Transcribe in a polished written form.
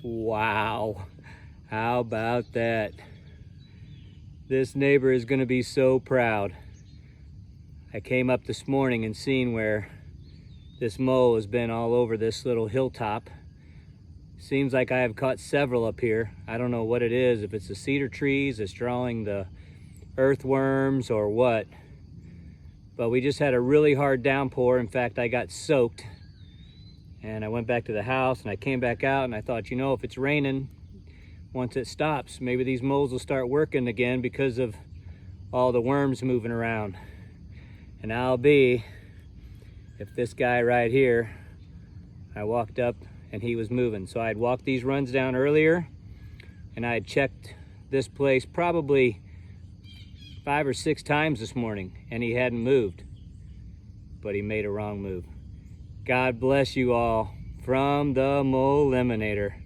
Wow, how about that? This neighbor is gonna be so proud. I came up this morning and seen where this mole has been all over this little hilltop. Seems like I have caught several up here. I don't know what it is, if it's the cedar trees that's drawing the earthworms or what. But we just had a really hard downpour. In fact, I got soaked. And I went back to the house and I came back out and I thought, you know, if it's raining, once it stops, maybe these moles will start working again because of all the worms moving around. And I'll be, if this guy right here, I walked up and he was moving. So I'd walked these runs down earlier and I had checked this place probably 5 or 6 times this morning and he hadn't moved, but he made a wrong move. God bless you all from the MOLiminator.